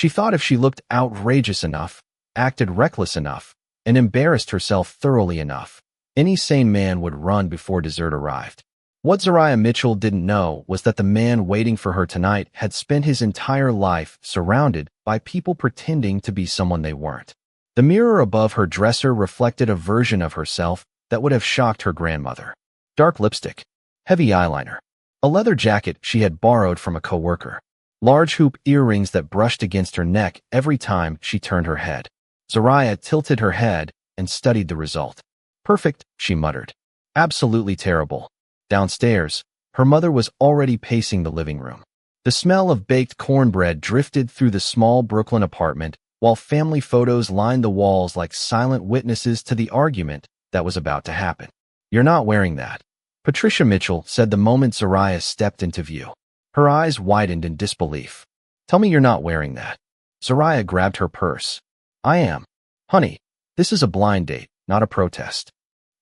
She thought if she looked outrageous enough, acted reckless enough, and embarrassed herself thoroughly enough, any sane man would run before dessert arrived. What Zariah Mitchell didn't know was that the man waiting for her tonight had spent his entire life surrounded by people pretending to be someone they weren't. The mirror above her dresser reflected a version of herself that would have shocked her grandmother. Dark lipstick, heavy eyeliner, a leather jacket she had borrowed from a coworker, large hoop earrings that brushed against her neck every time she turned her head. Zariah tilted her head and studied the result. Perfect, she muttered. Absolutely terrible. Downstairs, her mother was already pacing the living room. The smell of baked cornbread drifted through the small Brooklyn apartment, while family photos lined the walls like silent witnesses to the argument that was about to happen. You're not wearing that, Patricia Mitchell said the moment Zariah stepped into view. Her eyes widened in disbelief. Tell me you're not wearing that. Zariah grabbed her purse. I am. Honey, this is a blind date, not a protest.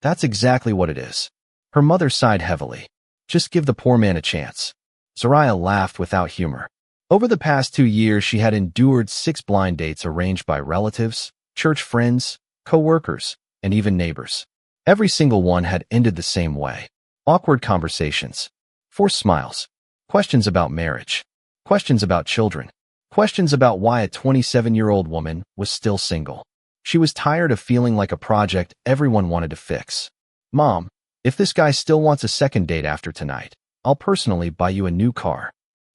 That's exactly what it is. Her mother sighed heavily. Just give the poor man a chance. Zariah laughed without humor. Over the past 2 years, she had endured 6 blind dates arranged by relatives, church friends, co-workers, and even neighbors. Every single one had ended the same way. Awkward conversations, forced smiles, questions about marriage, questions about children, questions about why a 27-year-old woman was still single. She was tired of feeling like a project everyone wanted to fix. Mom, if this guy still wants a second date after tonight, I'll personally buy you a new car.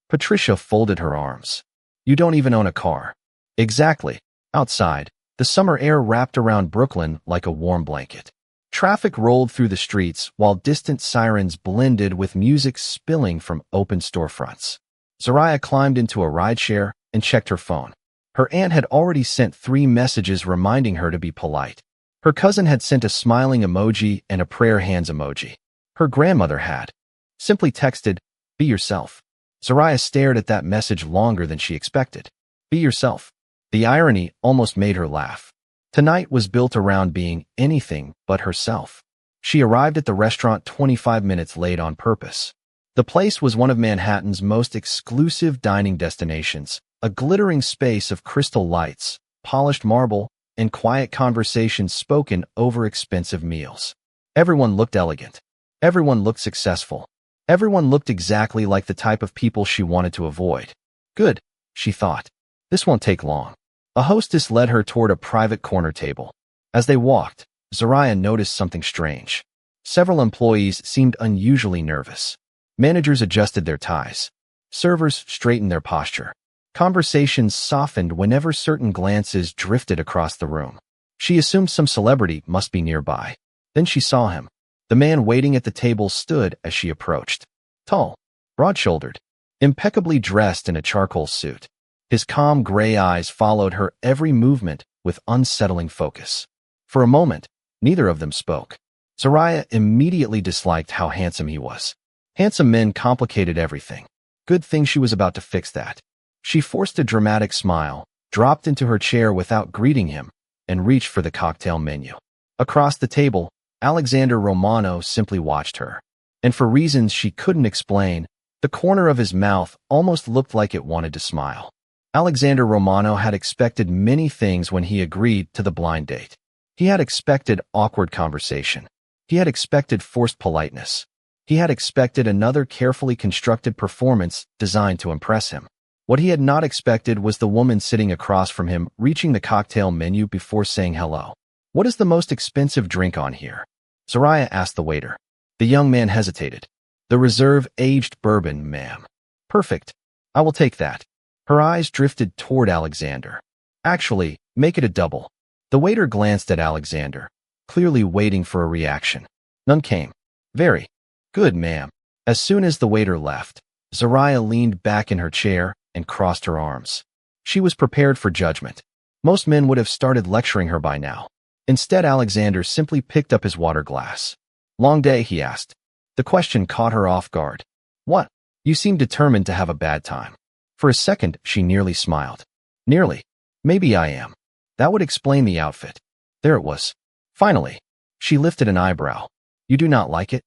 Patricia folded her arms. You don't even own a car. Exactly. Outside, the summer air wrapped around Brooklyn like a warm blanket. Traffic rolled through the streets while distant sirens blended with music spilling from open storefronts. Zariah climbed into a rideshare and checked her phone. Her aunt had already sent 3 messages reminding her to be polite. Her cousin had sent a smiling emoji and a prayer hands emoji. Her grandmother had simply texted, "Be yourself." Zariah stared at that message longer than she expected. Be yourself. The irony almost made her laugh. Tonight was built around being anything but herself. She arrived at the restaurant 25 minutes late on purpose. The place was one of Manhattan's most exclusive dining destinations, a glittering space of crystal lights, polished marble, and quiet conversations spoken over expensive meals. Everyone looked elegant. Everyone looked successful. Everyone looked exactly like the type of people she wanted to avoid. Good, she thought. This won't take long. A hostess led her toward a private corner table. As they walked, Zariah noticed something strange. Several employees seemed unusually nervous. Managers adjusted their ties. Servers straightened their posture. Conversations softened whenever certain glances drifted across the room. She assumed some celebrity must be nearby. Then she saw him. The man waiting at the table stood as she approached. Tall, broad-shouldered, impeccably dressed in a charcoal suit. His calm gray eyes followed her every movement with unsettling focus. For a moment, neither of them spoke. Zariah immediately disliked how handsome he was. Handsome men complicated everything. Good thing she was about to fix that. She forced a dramatic smile, dropped into her chair without greeting him, and reached for the cocktail menu. Across the table, Alexander Romano simply watched her. And for reasons she couldn't explain, the corner of his mouth almost looked like it wanted to smile. Alexander Romano had expected many things when he agreed to the blind date. He had expected awkward conversation. He had expected forced politeness. He had expected another carefully constructed performance designed to impress him. What he had not expected was the woman sitting across from him reaching the cocktail menu before saying hello. What is the most expensive drink on here? Zariah asked the waiter. The young man hesitated. The reserve aged bourbon, ma'am. Perfect. I will take that. Her eyes drifted toward Alexander. Actually, make it a double. The waiter glanced at Alexander, clearly waiting for a reaction. None came. Very good, ma'am. As soon as the waiter left, Zariah leaned back in her chair and crossed her arms. She was prepared for judgment. Most men would have started lecturing her by now. Instead, Alexander simply picked up his water glass. Long day, he asked. The question caught her off guard. What? You seem determined to have a bad time. For a second, she nearly smiled. Nearly. Maybe I am. That would explain the outfit. There it was. Finally. She lifted an eyebrow. You do not like it?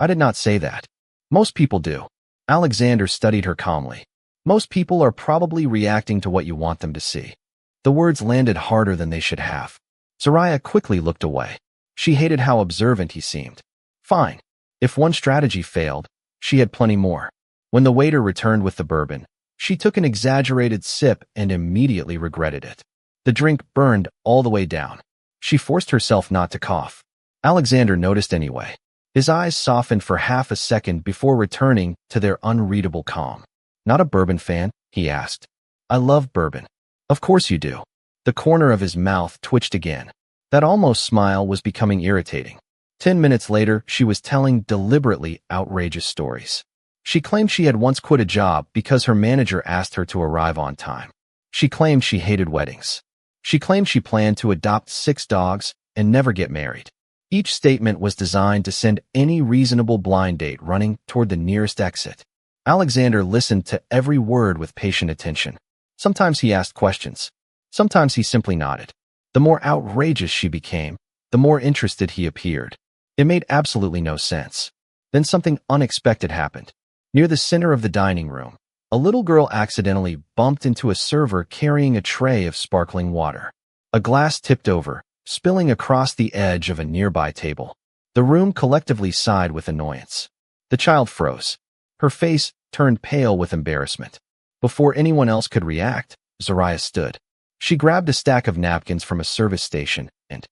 I did not say that. Most people do. Alexander studied her calmly. Most people are probably reacting to what you want them to see. The words landed harder than they should have. Zoraya quickly looked away. She hated how observant he seemed. Fine. If one strategy failed, she had plenty more. When the waiter returned with the bourbon, she took an exaggerated sip and immediately regretted it. The drink burned all the way down. She forced herself not to cough. Alexander noticed anyway. His eyes softened for half a second before returning to their unreadable calm. Not a bourbon fan? He asked. I love bourbon. Of course you do. The corner of his mouth twitched again. That almost smile was becoming irritating. 10 minutes later, she was telling deliberately outrageous stories. She claimed she had once quit a job because her manager asked her to arrive on time. She claimed she hated weddings. She claimed she planned to adopt 6 dogs and never get married. Each statement was designed to send any reasonable blind date running toward the nearest exit. Alexander listened to every word with patient attention. Sometimes he asked questions. Sometimes he simply nodded. The more outrageous she became, the more interested he appeared. It made absolutely no sense. Then something unexpected happened. Near the center of the dining room, a little girl accidentally bumped into a server carrying a tray of sparkling water. A glass tipped over, spilling across the edge of a nearby table. The room collectively sighed with annoyance. The child froze. Her face turned pale with embarrassment. Before anyone else could react, Zoraya stood. She grabbed a stack of napkins from a service station and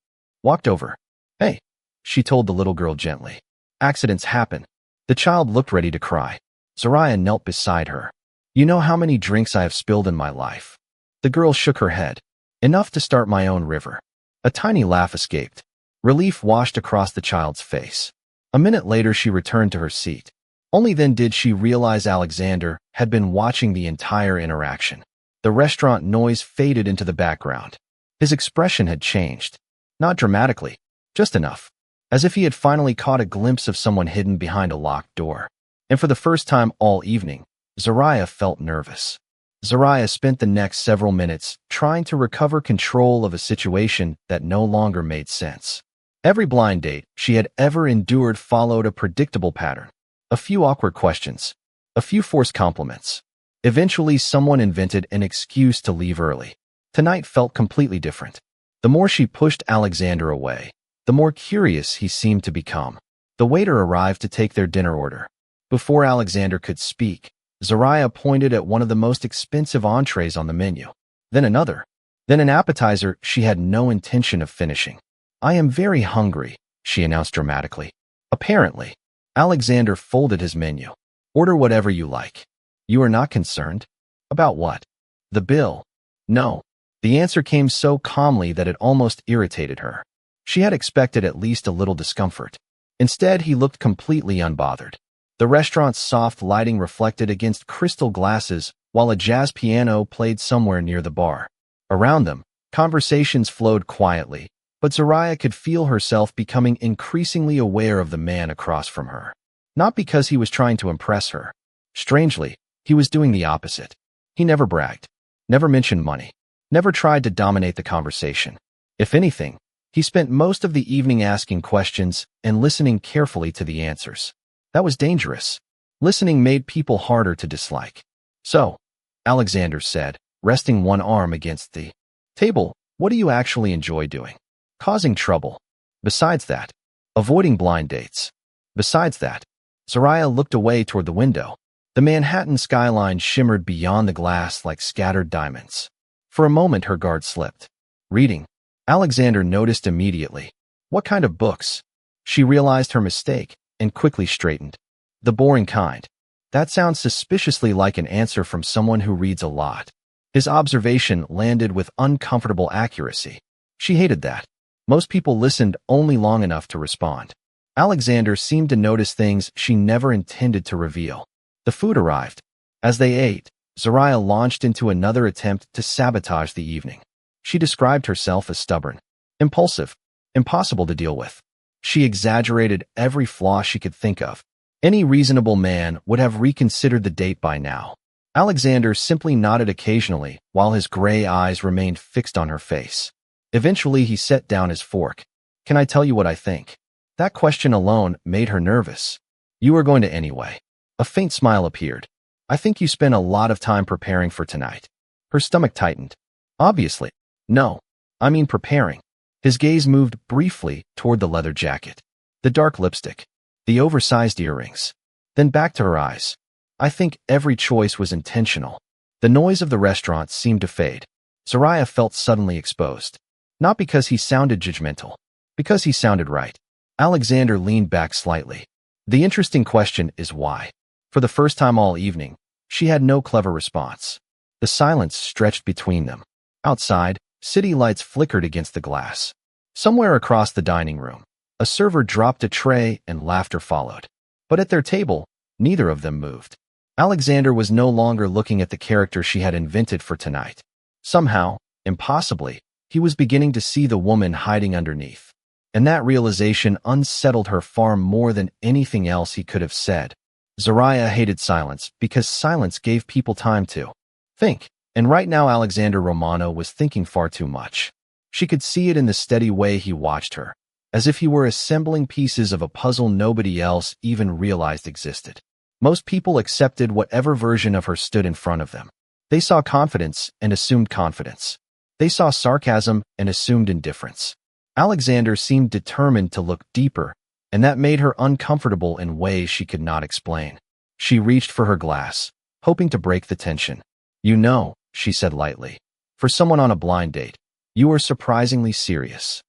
walked over. Hey, she told the little girl gently. Accidents happen. The child looked ready to cry. Zoraya knelt beside her. You know how many drinks I have spilled in my life. The girl shook her head. Enough to start my own river. A tiny laugh escaped. Relief washed across the child's face. A minute later, she returned to her seat. Only then did she realize Alexander had been watching the entire interaction. The restaurant noise faded into the background. His expression had changed. Not dramatically, just enough. As if he had finally caught a glimpse of someone hidden behind a locked door. And for the first time all evening, Zoraya felt nervous. Zoraya spent the next several minutes trying to recover control of a situation that no longer made sense. Every blind date she had ever endured followed a predictable pattern. A few awkward questions. A few forced compliments. Eventually, someone invented an excuse to leave early. Tonight felt completely different. The more she pushed Alexander away, the more curious he seemed to become. The waiter arrived to take their dinner order. Before Alexander could speak, Zoraya pointed at one of the most expensive entrees on the menu. Then another. Then an appetizer she had no intention of finishing. I am very hungry, she announced dramatically. Apparently. Alexander folded his menu. Order whatever you like. You are not concerned? About what? The bill. No. The answer came so calmly that it almost irritated her. She had expected at least a little discomfort. Instead, he looked completely unbothered. The restaurant's soft lighting reflected against crystal glasses while a jazz piano played somewhere near the bar. Around them, conversations flowed quietly, but Zoraya could feel herself becoming increasingly aware of the man across from her. Not because he was trying to impress her. Strangely, he was doing the opposite. He never bragged, never mentioned money, never tried to dominate the conversation. If anything, he spent most of the evening asking questions and listening carefully to the answers. That was dangerous. Listening made people harder to dislike. So, Alexander said, resting one arm against the table, what do you actually enjoy doing? Causing trouble. Besides that, avoiding blind dates. Besides that, Zoraya looked away toward the window. The Manhattan skyline shimmered beyond the glass like scattered diamonds. For a moment, her guard slipped. Reading. Alexander noticed immediately. What kind of books? She realized her mistake and quickly straightened. The boring kind. That sounds suspiciously like an answer from someone who reads a lot. His observation landed with uncomfortable accuracy. She hated that. Most people listened only long enough to respond. Alexander seemed to notice things she never intended to reveal. The food arrived. As they ate, Zoraya launched into another attempt to sabotage the evening. She described herself as stubborn, impulsive, impossible to deal with. She exaggerated every flaw she could think of. Any reasonable man would have reconsidered the date by now. Alexander simply nodded occasionally while his gray eyes remained fixed on her face. Eventually, he set down his fork. Can I tell you what I think? That question alone made her nervous. You are going to anyway. A faint smile appeared. I think you spent a lot of time preparing for tonight. Her stomach tightened. Obviously. No. I mean preparing. His gaze moved briefly toward the leather jacket, the dark lipstick, the oversized earrings, then back to her eyes. I think every choice was intentional. The noise of the restaurant seemed to fade. Zariah felt suddenly exposed. Not because he sounded judgmental, because he sounded right. Alexander leaned back slightly. The interesting question is why. For the first time all evening, she had no clever response. The silence stretched between them. Outside, city lights flickered against the glass. Somewhere across the dining room, a server dropped a tray and laughter followed. But at their table, neither of them moved. Alexander was no longer looking at the character she had invented for tonight. Somehow, impossibly, he was beginning to see the woman hiding underneath. And that realization unsettled her far more than anything else he could have said. Zariah hated silence because silence gave people time to think. And right now Alexander Romano was thinking far too much. She could see it in the steady way he watched her, as if he were assembling pieces of a puzzle nobody else even realized existed. Most people accepted whatever version of her stood in front of them. They saw confidence and assumed confidence. They saw sarcasm and assumed indifference. Alexander seemed determined to look deeper, and that made her uncomfortable in ways she could not explain. She reached for her glass, hoping to break the tension. You know, she said lightly, for someone on a blind date, you are surprisingly serious.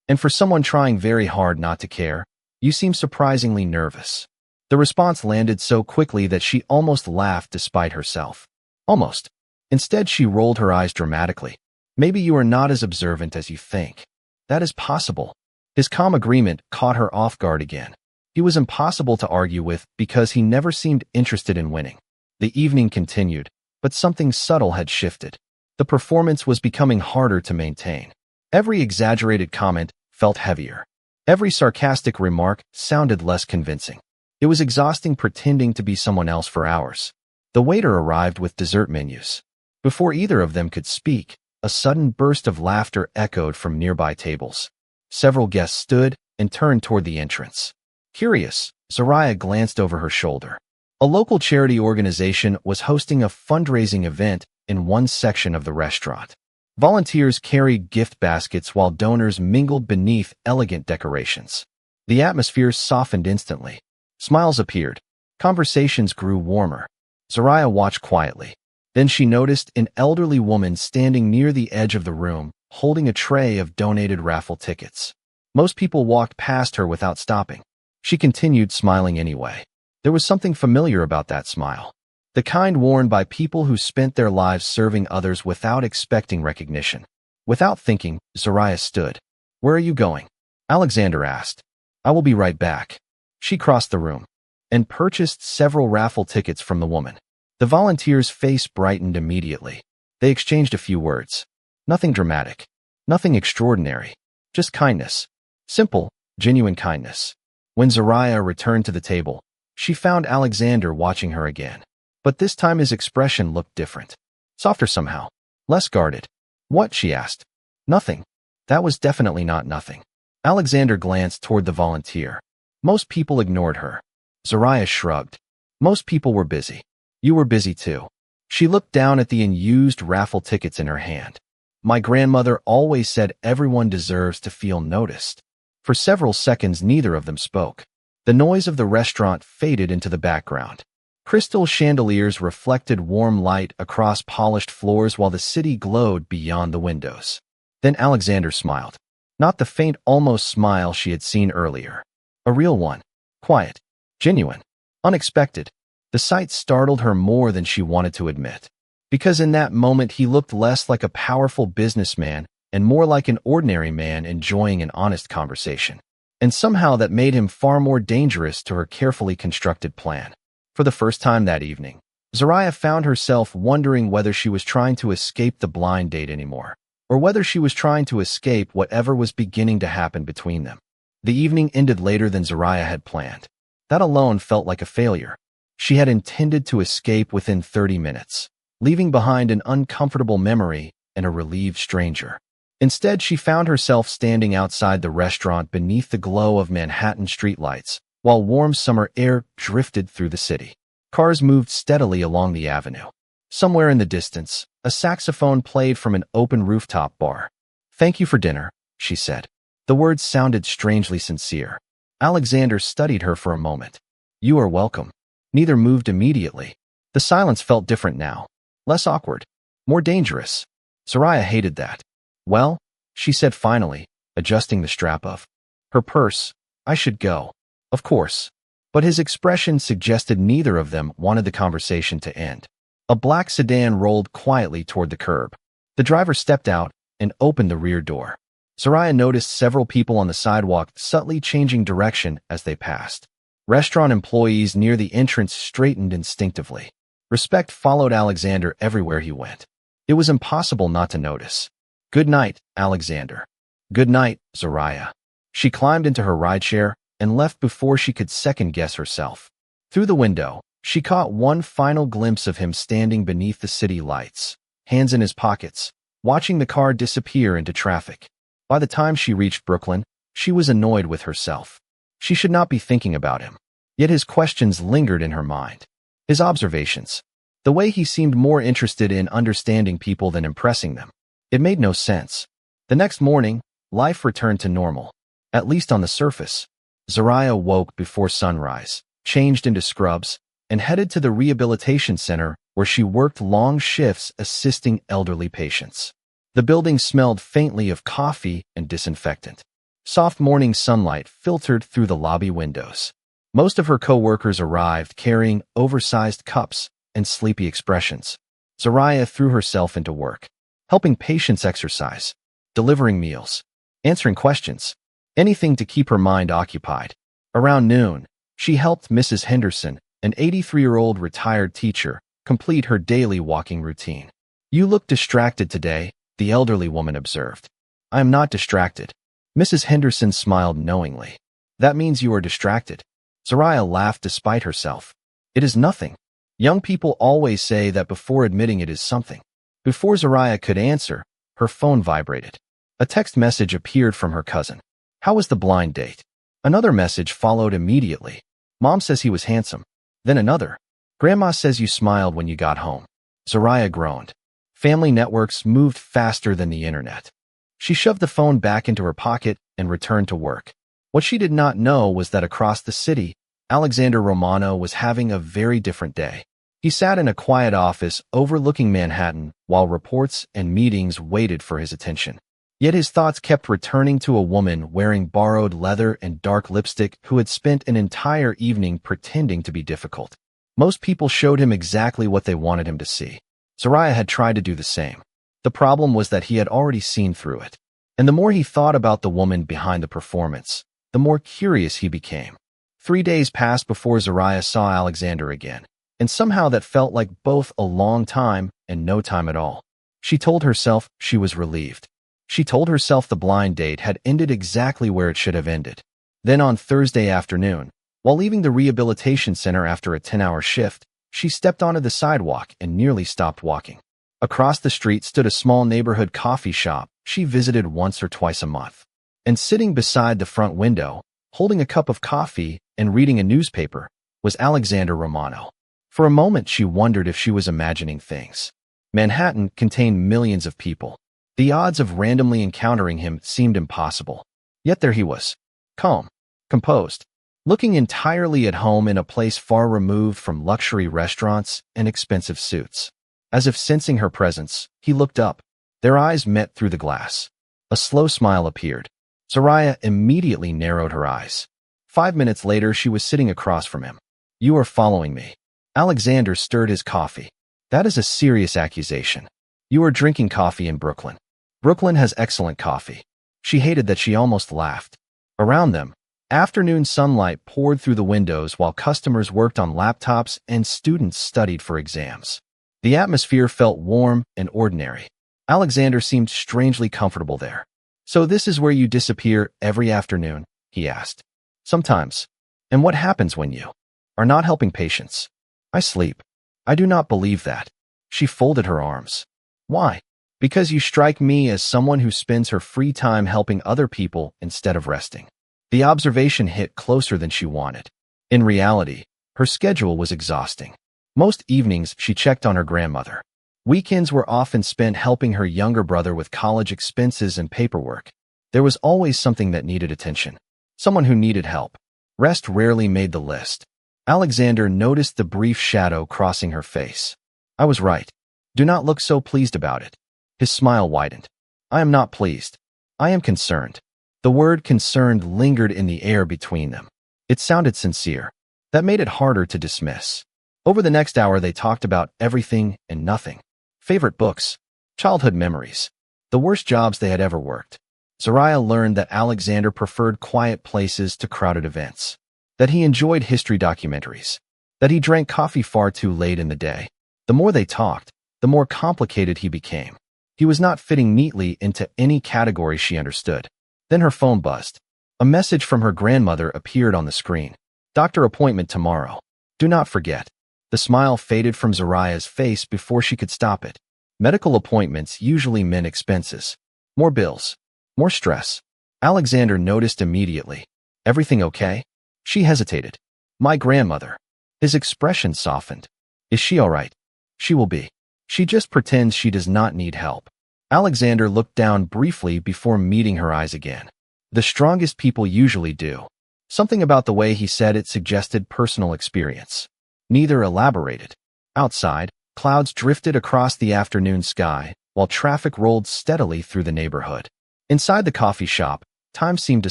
And for someone trying very hard not to care, you seem surprisingly nervous. The response landed so quickly that she almost laughed despite herself. Almost. Instead, she rolled her eyes dramatically. Maybe you are not as observant as you think. That is possible. His calm agreement caught her off guard again. He was impossible to argue with because he never seemed interested in winning. The evening continued, but something subtle had shifted. The performance was becoming harder to maintain. Every exaggerated comment felt heavier. Every sarcastic remark sounded less convincing. It was exhausting pretending to be someone else for hours. The waiter arrived with dessert menus. Before either of them could speak, a sudden burst of laughter echoed from nearby tables. Several guests stood and turned toward the entrance. Curious, Zariah glanced over her shoulder. A local charity organization was hosting a fundraising event in one section of the restaurant. Volunteers carried gift baskets while donors mingled beneath elegant decorations. The atmosphere softened instantly. Smiles appeared. Conversations grew warmer. Zariah watched quietly. Then she noticed an elderly woman standing near the edge of the room, holding a tray of donated raffle tickets. Most people walked past her without stopping. She continued smiling anyway. There was something familiar about that smile. The kind worn by people who spent their lives serving others without expecting recognition. Without thinking, Zariah stood. Where are you going? Alexander asked. I will be right back. She crossed the room and purchased several raffle tickets from the woman. The volunteer's face brightened immediately. They exchanged a few words. Nothing dramatic. Nothing extraordinary. Just kindness. Simple, genuine kindness. When Zariah returned to the table, she found Alexander watching her again. But this time his expression looked different. Softer somehow. Less guarded. What? She asked. Nothing. That was definitely not nothing. Alexander glanced toward the volunteer. Most people ignored her. Zariah shrugged. Most people were busy. You were busy too. She looked down at the unused raffle tickets in her hand. My grandmother always said everyone deserves to feel noticed. For several seconds neither of them spoke. The noise of the restaurant faded into the background. Crystal chandeliers reflected warm light across polished floors while the city glowed beyond the windows. Then Alexander smiled. Not the faint almost smile she had seen earlier. A real one. Quiet. Genuine. Unexpected. The sight startled her more than she wanted to admit. Because in that moment he looked less like a powerful businessman and more like an ordinary man enjoying an honest conversation. And somehow that made him far more dangerous to her carefully constructed plan. For the first time that evening, Zariah found herself wondering whether she was trying to escape the blind date anymore, or whether she was trying to escape whatever was beginning to happen between them. The evening ended later than Zariah had planned. That alone felt like a failure. She had intended to escape within 30 minutes, leaving behind an uncomfortable memory and a relieved stranger. Instead, she found herself standing outside the restaurant beneath the glow of Manhattan streetlights, while warm summer air drifted through the city. Cars moved steadily along the avenue. Somewhere in the distance, a saxophone played from an open rooftop bar. "Thank you for dinner," she said. The words sounded strangely sincere. Alexander studied her for a moment. "You are welcome." Neither moved immediately. The silence felt different now. Less awkward. More dangerous. Soraya hated that. "Well," she said finally, adjusting the strap of her purse, "I should go." Of course. But his expression suggested neither of them wanted the conversation to end. A black sedan rolled quietly toward the curb. The driver stepped out and opened the rear door. Soraya noticed several people on the sidewalk subtly changing direction as they passed. Restaurant employees near the entrance straightened instinctively. Respect followed Alexander everywhere he went. It was impossible not to notice. "Good night, Alexander." "Good night, Soraya." She climbed into her rideshare and left before she could second-guess herself. Through the window, she caught one final glimpse of him standing beneath the city lights, hands in his pockets, watching the car disappear into traffic. By the time she reached Brooklyn, she was annoyed with herself. She should not be thinking about him. Yet his questions lingered in her mind. His observations. The way he seemed more interested in understanding people than impressing them. It made no sense. The next morning, life returned to normal. At least on the surface. Soraya woke before sunrise, changed into scrubs, and headed to the rehabilitation center where she worked long shifts assisting elderly patients. The building smelled faintly of coffee and disinfectant. Soft morning sunlight filtered through the lobby windows. Most of her co-workers arrived carrying oversized cups and sleepy expressions. Soraya threw herself into work, helping patients exercise, delivering meals, answering questions, anything to keep her mind occupied. Around noon, she helped Mrs. Henderson, an 83-year-old retired teacher, complete her daily walking routine. "You look distracted today," the elderly woman observed. "I am not distracted." Mrs. Henderson smiled knowingly. "That means you are distracted." Soraya laughed despite herself. "It is nothing." Young people always say that before admitting it is something. Before Soraya could answer, her phone vibrated. A text message appeared from her cousin. "How was the blind date?" Another message followed immediately. "Mom says he was handsome." Then another. "Grandma says you smiled when you got home." Soraya groaned. Family networks moved faster than the internet. She shoved the phone back into her pocket and returned to work. What she did not know was that across the city, Alexander Romano was having a very different day. He sat in a quiet office overlooking Manhattan while reports and meetings waited for his attention. Yet his thoughts kept returning to a woman wearing borrowed leather and dark lipstick who had spent an entire evening pretending to be difficult. Most people showed him exactly what they wanted him to see. Soraya had tried to do the same. The problem was that he had already seen through it. And the more he thought about the woman behind the performance, the more curious he became. 3 days passed before Soraya saw Alexander again, and somehow that felt like both a long time and no time at all. She told herself she was relieved. She told herself the blind date had ended exactly where it should have ended. Then on Thursday afternoon, while leaving the rehabilitation center after a 10-hour shift, she stepped onto the sidewalk and nearly stopped walking. Across the street stood a small neighborhood coffee shop she visited once or twice a month. And sitting beside the front window, holding a cup of coffee and reading a newspaper, was Alexander Romano. For a moment she wondered if she was imagining things. Manhattan contained millions of people. The odds of randomly encountering him seemed impossible. Yet there he was, calm, composed, looking entirely at home in a place far removed from luxury restaurants and expensive suits. As if sensing her presence, he looked up. Their eyes met through the glass. A slow smile appeared. Soraya immediately narrowed her eyes. 5 minutes later, she was sitting across from him. "You are following me." Alexander stirred his coffee. "That is a serious accusation. You are drinking coffee in Brooklyn. Brooklyn has excellent coffee." She hated that she almost laughed. Around them, afternoon sunlight poured through the windows while customers worked on laptops and students studied for exams. The atmosphere felt warm and ordinary. Alexander seemed strangely comfortable there. "So this is where you disappear every afternoon?" he asked. "Sometimes." "And what happens when you are not helping patients?" "I sleep." "I do not believe that." She folded her arms. "Why?" "Because you strike me as someone who spends her free time helping other people instead of resting." The observation hit closer than she wanted. In reality, her schedule was exhausting. Most evenings, she checked on her grandmother. Weekends were often spent helping her younger brother with college expenses and paperwork. There was always something that needed attention. Someone who needed help. Rest rarely made the list. Alexander noticed the brief shadow crossing her face. I was right. Do not look so pleased about it. His smile widened. I am not pleased. I am concerned. The word concerned lingered in the air between them. It sounded sincere. That made it harder to dismiss. Over the next hour, they talked about everything and nothing. Favorite books, childhood memories, the worst jobs they had ever worked. Zariah learned that Alexander preferred quiet places to crowded events, that he enjoyed history documentaries, that he drank coffee far too late in the day. The more they talked, the more complicated he became. He was not fitting neatly into any category she understood. Then her phone buzzed. A message from her grandmother appeared on the screen. Doctor appointment tomorrow. Do not forget. The smile faded from Zariah's face before she could stop it. Medical appointments usually meant expenses. More bills. More stress. Alexander noticed immediately. Everything okay? She hesitated. My grandmother. His expression softened. Is she all right? She will be. She just pretends she does not need help. Alexander looked down briefly before meeting her eyes again. The strongest people usually do. Something about the way he said it suggested personal experience. Neither elaborated. Outside, clouds drifted across the afternoon sky, while traffic rolled steadily through the neighborhood. Inside the coffee shop, time seemed to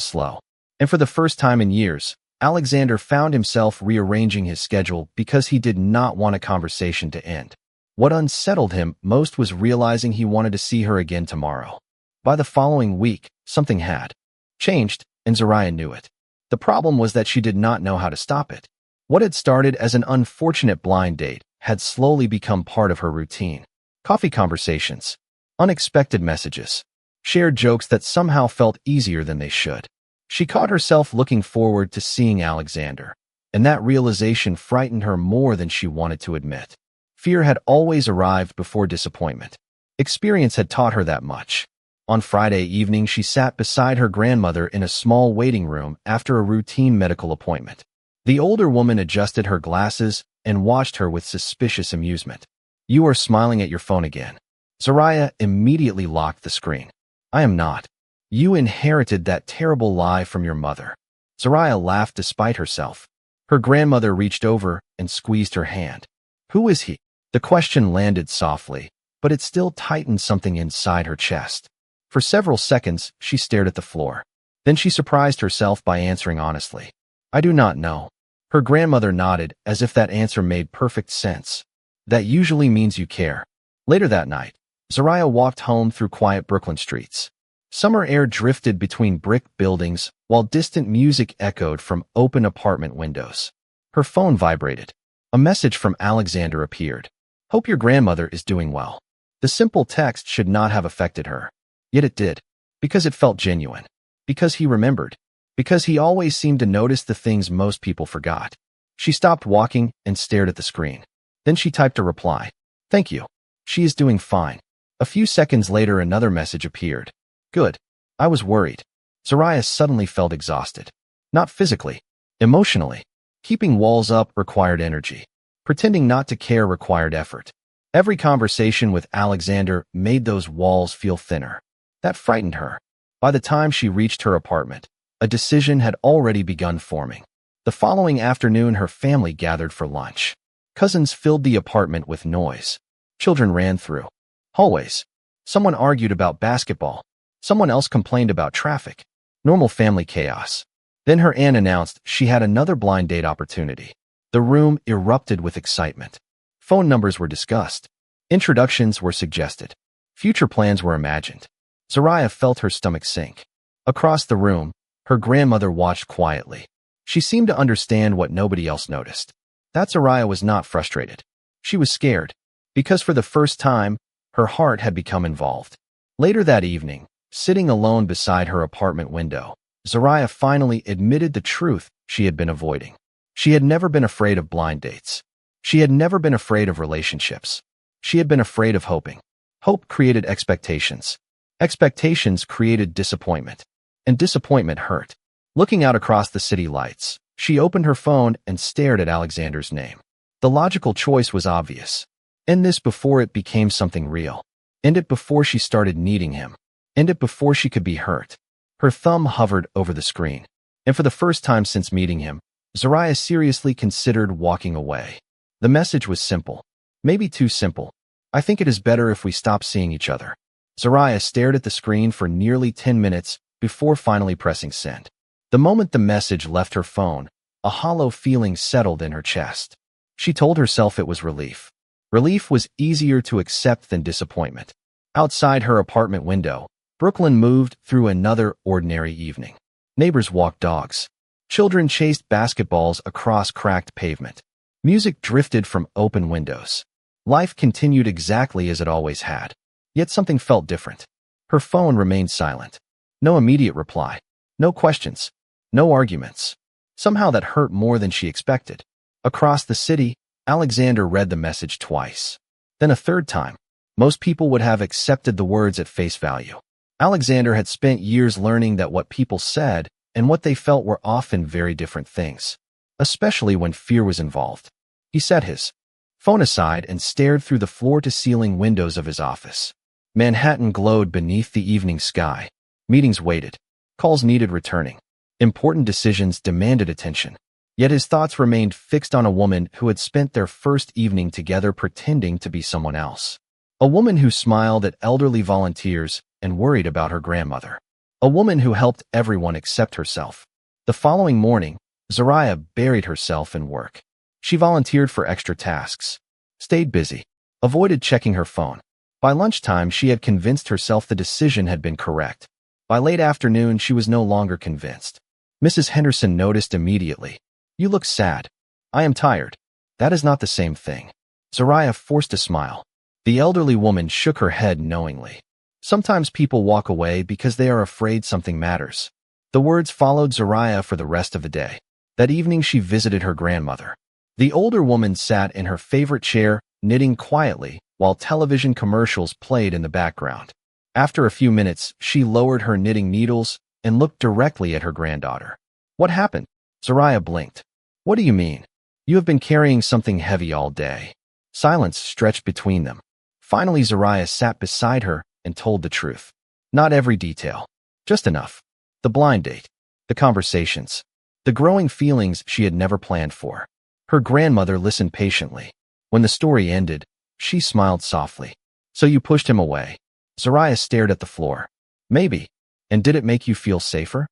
slow. And for the first time in years, Alexander found himself rearranging his schedule because he did not want a conversation to end. What unsettled him most was realizing he wanted to see her again tomorrow. By the following week, something had changed, and Zariah knew it. The problem was that she did not know how to stop it. What had started as an unfortunate blind date had slowly become part of her routine. Coffee conversations, unexpected messages, shared jokes that somehow felt easier than they should. She caught herself looking forward to seeing Alexander, and that realization frightened her more than she wanted to admit. Fear had always arrived before disappointment. Experience had taught her that much. On Friday evening, she sat beside her grandmother in a small waiting room after a routine medical appointment. The older woman adjusted her glasses and watched her with suspicious amusement. You are smiling at your phone again. Zariah immediately locked the screen. I am not. You inherited that terrible lie from your mother. Zariah laughed despite herself. Her grandmother reached over and squeezed her hand. Who is he? The question landed softly, but it still tightened something inside her chest. For several seconds, she stared at the floor. Then she surprised herself by answering honestly. I do not know. Her grandmother nodded as if that answer made perfect sense. That usually means you care. Later that night, Zariah walked home through quiet Brooklyn streets. Summer air drifted between brick buildings while distant music echoed from open apartment windows. Her phone vibrated. A message from Alexander appeared. Hope your grandmother is doing well. The simple text should not have affected her. Yet it did. Because it felt genuine. Because he remembered. Because he always seemed to notice the things most people forgot. She stopped walking and stared at the screen. Then she typed a reply. Thank you. She is doing fine. A few seconds later, another message appeared. Good. I was worried. Zariah suddenly felt exhausted. Not physically. Emotionally. Keeping walls up required energy. Pretending not to care required effort. Every conversation with Alexander made those walls feel thinner. That frightened her. By the time she reached her apartment, a decision had already begun forming. The following afternoon, her family gathered for lunch. Cousins filled the apartment with noise. Children ran through hallways. Someone argued about basketball. Someone else complained about traffic. Normal family chaos. Then her aunt announced she had another blind date opportunity. The room erupted with excitement. Phone numbers were discussed. Introductions were suggested. Future plans were imagined. Zariah felt her stomach sink. Across the room, her grandmother watched quietly. She seemed to understand what nobody else noticed. That Zariah was not frustrated. She was scared, because for the first time, her heart had become involved. Later that evening, sitting alone beside her apartment window, Zariah finally admitted the truth she had been avoiding. She had never been afraid of blind dates. She had never been afraid of relationships. She had been afraid of hoping. Hope created expectations. Expectations created disappointment. And disappointment hurt. Looking out across the city lights, she opened her phone and stared at Alexander's name. The logical choice was obvious. End this before it became something real. End it before she started needing him. End it before she could be hurt. Her thumb hovered over the screen. And for the first time since meeting him, Zariah seriously considered walking away. The message was simple. Maybe too simple. I think it is better if we stop seeing each other. Zariah stared at the screen for nearly 10 minutes before finally pressing send. The moment the message left her phone, a hollow feeling settled in her chest. She told herself it was relief. Relief was easier to accept than disappointment. Outside her apartment window, Brooklyn moved through another ordinary evening. Neighbors walked dogs. Children chased basketballs across cracked pavement. Music drifted from open windows. Life continued exactly as it always had. Yet something felt different. Her phone remained silent. No immediate reply. No questions. No arguments. Somehow that hurt more than she expected. Across the city, Alexander read the message twice. Then a third time. Most people would have accepted the words at face value. Alexander had spent years learning that what people said and what they felt were often very different things, especially when fear was involved. He set his phone aside and stared through the floor-to-ceiling windows of his office. Manhattan glowed beneath the evening sky. Meetings waited. Calls needed returning. Important decisions demanded attention. Yet his thoughts remained fixed on a woman who had spent their first evening together pretending to be someone else. A woman who smiled at elderly volunteers and worried about her grandmother. A woman who helped everyone except herself. The following morning, Zariah buried herself in work. She volunteered for extra tasks, stayed busy, avoided checking her phone. By lunchtime, she had convinced herself the decision had been correct. By late afternoon, she was no longer convinced. Mrs. Henderson noticed immediately. You look sad. I am tired. That is not the same thing. Zariah forced a smile. The elderly woman shook her head knowingly. Sometimes people walk away because they are afraid something matters. The words followed Zariah for the rest of the day. That evening she visited her grandmother. The older woman sat in her favorite chair, knitting quietly, while television commercials played in the background. After a few minutes, she lowered her knitting needles and looked directly at her granddaughter. What happened? Zariah blinked. What do you mean? You have been carrying something heavy all day. Silence stretched between them. Finally, Zariah sat beside her and told the truth. Not every detail. Just enough. The blind date. The conversations. The growing feelings she had never planned for. Her grandmother listened patiently. When the story ended, she smiled softly. So you pushed him away. Zariah stared at the floor. Maybe. And did it make you feel safer?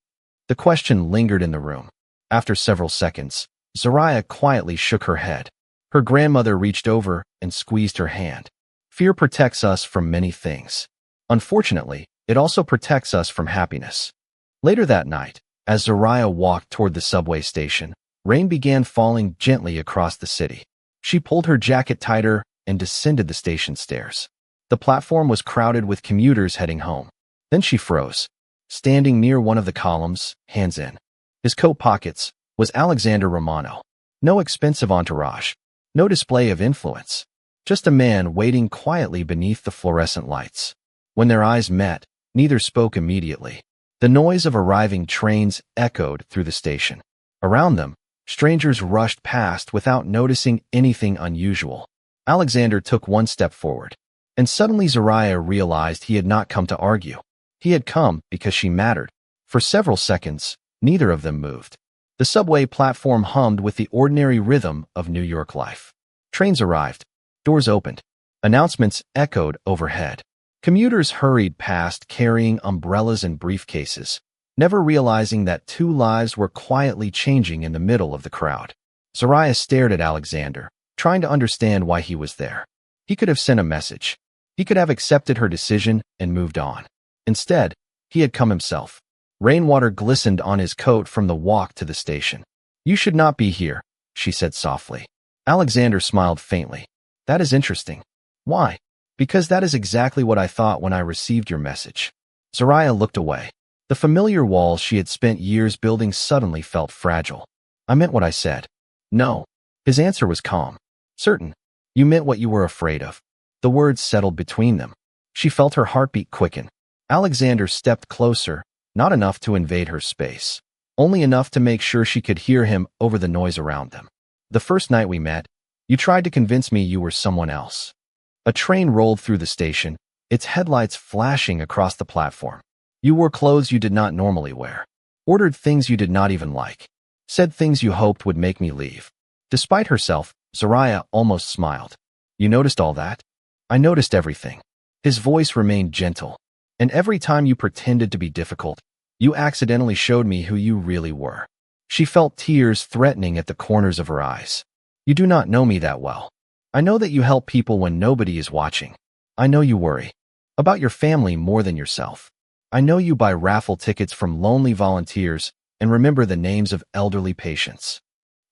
The question lingered in the room. After several seconds, Zariah quietly shook her head. Her grandmother reached over and squeezed her hand. Fear protects us from many things. Unfortunately, it also protects us from happiness. Later that night, as Zariah walked toward the subway station, rain began falling gently across the city. She pulled her jacket tighter and descended the station stairs. The platform was crowded with commuters heading home. Then she froze. Standing near one of the columns, hands in his coat pockets, was Alexander Romano. No expensive entourage. No display of influence. Just a man waiting quietly beneath the fluorescent lights. When their eyes met, neither spoke immediately. The noise of arriving trains echoed through the station. Around them, strangers rushed past without noticing anything unusual. Alexander took one step forward. And suddenly Zariah realized he had not come to argue. He had come because she mattered. For several seconds, neither of them moved. The subway platform hummed with the ordinary rhythm of New York life. Trains arrived. Doors opened. Announcements echoed overhead. Commuters hurried past carrying umbrellas and briefcases, never realizing that two lives were quietly changing in the middle of the crowd. Zariah stared at Alexander, trying to understand why he was there. He could have sent a message. He could have accepted her decision and moved on. Instead, he had come himself. Rainwater glistened on his coat from the walk to the station. You should not be here, she said softly. Alexander smiled faintly. That is interesting. Why? Because that is exactly what I thought when I received your message. Zariah looked away. The familiar walls she had spent years building suddenly felt fragile. I meant what I said. No. His answer was calm. Certain. You meant what you were afraid of. The words settled between them. She felt her heartbeat quicken. Alexander stepped closer, not enough to invade her space, only enough to make sure she could hear him over the noise around them. The first night we met, You tried to convince me you were someone else. A train rolled through the station, its headlights flashing across the platform. You wore clothes you did not normally wear, ordered things you did not even like, said things you hoped would make me leave. Despite herself, Zariah almost smiled. You noticed all that? I noticed everything. His voice remained gentle. And every time you pretended to be difficult, you accidentally showed me who you really were. She felt tears threatening at the corners of her eyes. You do not know me that well. I know that you help people when nobody is watching. I know you worry about your family more than yourself. I know you buy raffle tickets from lonely volunteers and remember the names of elderly patients.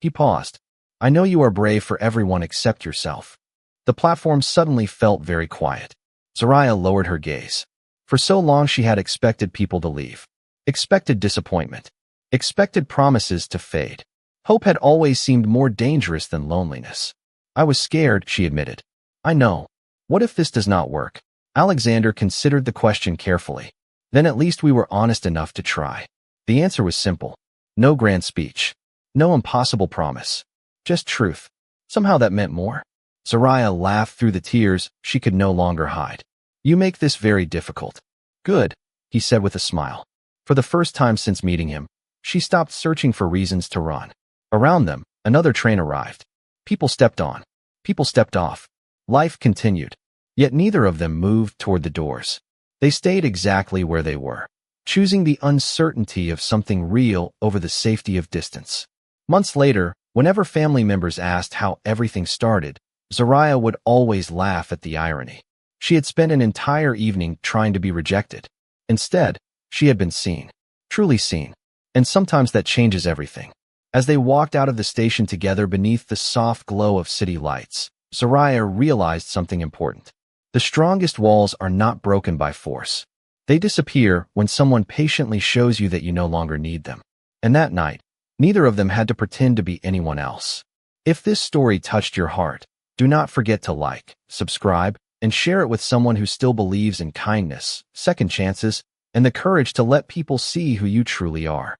He paused. I know you are brave for everyone except yourself. The platform suddenly felt very quiet. Zariah lowered her gaze. For so long she had expected people to leave. Expected disappointment. Expected promises to fade. Hope had always seemed more dangerous than loneliness. I was scared, she admitted. I know. What if this does not work? Alexander considered the question carefully. Then at least we were honest enough to try. The answer was simple. No grand speech. No impossible promise. Just truth. Somehow that meant more. Zariah laughed through the tears she could no longer hide. You make this very difficult. Good, he said with a smile. For the first time since meeting him, she stopped searching for reasons to run. Around them, another train arrived. People stepped on. People stepped off. Life continued. Yet neither of them moved toward the doors. They stayed exactly where they were, choosing the uncertainty of something real over the safety of distance. Months later, whenever family members asked how everything started, Zariah would always laugh at the irony. She had spent an entire evening trying to be rejected. Instead, she had been seen. Truly seen. And sometimes that changes everything. As they walked out of the station together beneath the soft glow of city lights, Zariah realized something important. The strongest walls are not broken by force. They disappear when someone patiently shows you that you no longer need them. And that night, neither of them had to pretend to be anyone else. If this story touched your heart, do not forget to like, subscribe, and share it with someone who still believes in kindness, second chances, and the courage to let people see who you truly are.